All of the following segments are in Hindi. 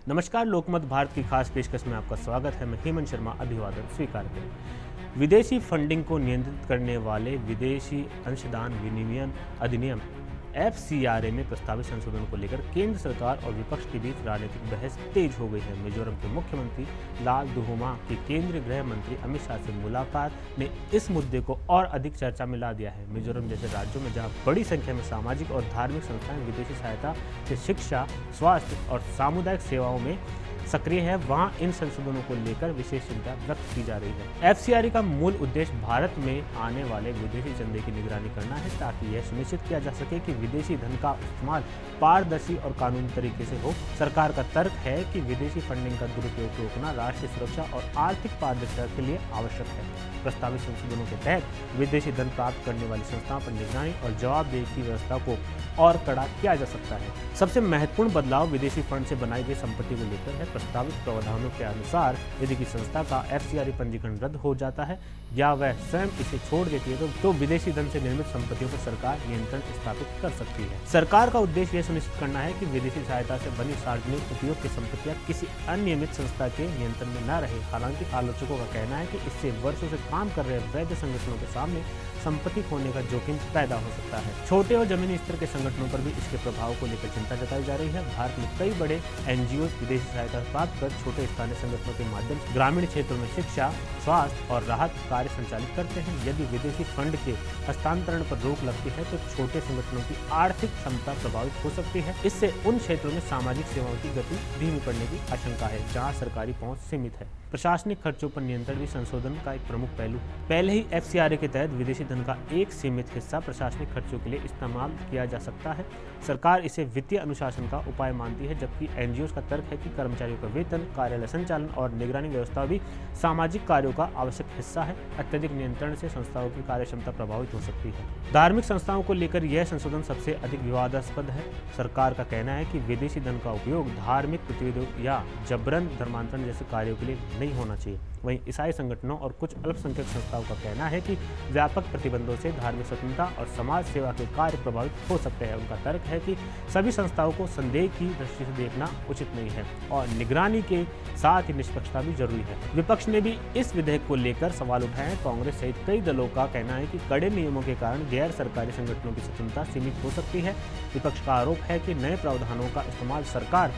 नमस्कार, लोकमत भारत की खास पेशकश में आपका स्वागत है। मैं हेमंत शर्मा अभिवादन स्वीकार करें। विदेशी फंडिंग को नियंत्रित करने वाले विदेशी अंशदान विनिमय अधिनियम FCRA में प्रस्तावित संशोधन को लेकर केंद्र सरकार और विपक्ष के बीच राजनीतिक बहस तेज हो गई है। मिजोरम के मुख्यमंत्री लाल दुहोमा की केंद्रीय गृह मंत्री अमित शाह से मुलाकात ने इस मुद्दे को और अधिक चर्चा में ला दिया है। मिजोरम जैसे राज्यों में जहां बड़ी संख्या में सामाजिक और धार्मिक संस्थाएं विदेशी सहायता से शिक्षा, स्वास्थ्य और सामुदायिक सेवाओं में सक्रिय है, वहां इन संशोधनों को लेकर विशेष चिंता व्यक्त की जा रही है। FCRA का मूल उद्देश्य भारत में आने वाले विदेशी चंदे की निगरानी करना है, ताकि यह सुनिश्चित किया जा सके कि विदेशी धन का इस्तेमाल पारदर्शी और कानूनी तरीके से हो। सरकार का तर्क है कि विदेशी फंडिंग का दुरुपयोग रोकना राष्ट्रीय सुरक्षा और आर्थिक पारदर्शिता के लिए आवश्यक है। प्रस्तावित संशोधनों के तहत विदेशी धन प्राप्त करने वाली संस्थाओं पर निगरानी और जवाबदेही की व्यवस्था को और कड़ा किया जा सकता है। सबसे महत्वपूर्ण बदलाव विदेशी फंड से बनाई गई संपत्ति को लेकर है। प्रस्तावित प्रावधानों के अनुसार यदि किसी संस्था का FCRA पंजीकरण रद्द हो जाता है या वह स्वयं इसे छोड़ देती है तो विदेशी धन से निर्मित संपत्तियों पर सरकार नियंत्रण स्थापित कर सकती है। सरकार का उद्देश्य यह सुनिश्चित करना है कि विदेशी सहायता से बनी सार्वजनिक उपयोग की संपत्तियां किसी अनियमित संस्था के नियंत्रण में न रहे। हालांकि आलोचकों का कहना है कि इससे वर्षों से काम कर रहे वैध संगठनों के सामने संपत्ति खोने का जोखिम पैदा हो सकता है। छोटे और जमीनी स्तर के संगठनों पर भी इसके प्रभाव को लेकर चिंता जताई जा रही है। भारत में कई बड़े NGO विदेशी सहायता प्राप्त कर छोटे स्थानीय संगठनों के माध्यम से ग्रामीण क्षेत्रों में शिक्षा, स्वास्थ्य और राहत कार्य संचालित करते हैं। यदि विदेशी फंड के हस्तांतरण पर रोक लगती है तो छोटे संगठनों की आर्थिक क्षमता प्रभावित हो सकती है। इससे उन क्षेत्रों में सामाजिक सेवाओं की गति धीमी पड़ने की आशंका है, जहाँ सरकारी पहुंच सीमित है। प्रशासनिक खर्चों पर नियंत्रण भी संशोधन का एक प्रमुख पहलू। पहले ही FCRA के तहत विदेशी धन का एक सीमित हिस्सा प्रशासनिक खर्चों के लिए इस्तेमाल किया जा सकता है। सरकार इसे वित्तीय अनुशासन का उपाय मानती है, जबकि NGOs का तर्क है कि कर्मचारियों का वेतन, कार्यालय संचालन और निगरानी व्यवस्था भी सामाजिक कार्यों का आवश्यक हिस्सा है। अत्यधिक नियंत्रण से संस्थाओं की कार्यक्षमता प्रभावित हो सकती है। धार्मिक संस्थाओं को लेकर यह संशोधन सबसे अधिक विवादास्पद है। सरकार का कहना है कि विदेशी धन का उपयोग धार्मिक गतिविधियों या जबरन धर्मांतरण जैसे कार्यों के लिए नहीं होना चाहिए। वहीं ईसाई संगठनों और कुछ अल्पसंख्यक संस्थाओं का कहना है कि व्यापक प्रतिबंधों से धार्मिक स्वतंत्रता और समाज सेवा के कार्य प्रभावित हो सकते हैं। उनका तर्क है कि सभी संस्थाओं को संदेह की दृष्टि से देखना उचित नहीं है और निगरानी के साथ ही निष्पक्षता भी जरूरी है। विपक्ष ने भी इस विधेयक को लेकर सवाल उठाए हैं। कांग्रेस सहित कई दलों का कहना है कि कड़े नियमों के कारण गैर सरकारी संगठनों की स्वतंत्रता सीमित हो सकती है। विपक्ष का आरोप है कि नए प्रावधानों का इस्तेमाल सरकार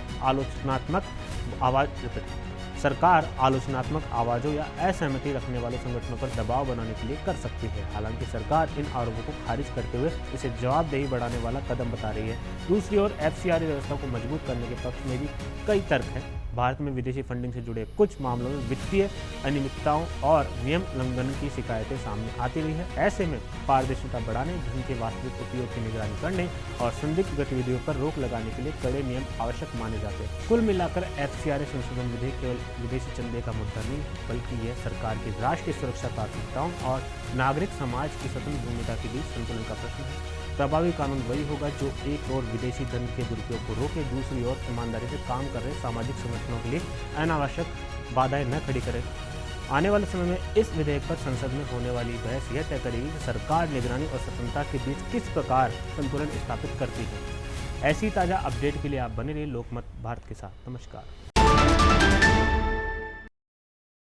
आलोचनात्मक आवाजों या असहमति रखने वाले संगठनों पर दबाव बनाने के लिए कर सकती है। हालांकि सरकार इन आरोपों को खारिज करते हुए इसे जवाबदेही बढ़ाने वाला कदम बता रही है। दूसरी ओर FCRA व्यवस्था को मजबूत करने के पक्ष में भी कई तर्क हैं। भारत में विदेशी फंडिंग से जुड़े कुछ मामलों में वित्तीय अनियमितताओं और नियम उल्लंघन की शिकायतें सामने आती रही है। ऐसे में पारदर्शिता बढ़ाने, धन के वास्तविक उपयोग की निगरानी करने और संदिग्ध गतिविधियों पर रोक लगाने के लिए कड़े नियम आवश्यक माने जाते हैं। कुल मिलाकर FCRA संशोधन विधेयक केवल विदेशी चंदे का मुद्दा नहीं, बल्कि यह सरकार की राष्ट्रीय सुरक्षा प्राथमिकताओं और नागरिक समाज की स्वतंत्र भूमिका के बीच संतुलन का प्रश्न है। प्रभावी कानून वही होगा जो एक ओर विदेशी धन के दुरुपयोग को रोके, दूसरी ओर ईमानदारी से काम कर रहे सामाजिक संगठनों के लिए अनावश्यक बाधाएं न खड़ी करे। आने वाले समय में इस विधेयक पर संसद में होने वाली बहस यह तय करेगी कि सरकार निगरानी और स्वतंत्रता के बीच किस प्रकार संतुलन स्थापित करती है। ऐसी ताज़ा अपडेट के लिए आप बने रहिए लोकमत भारत के साथ। नमस्कार।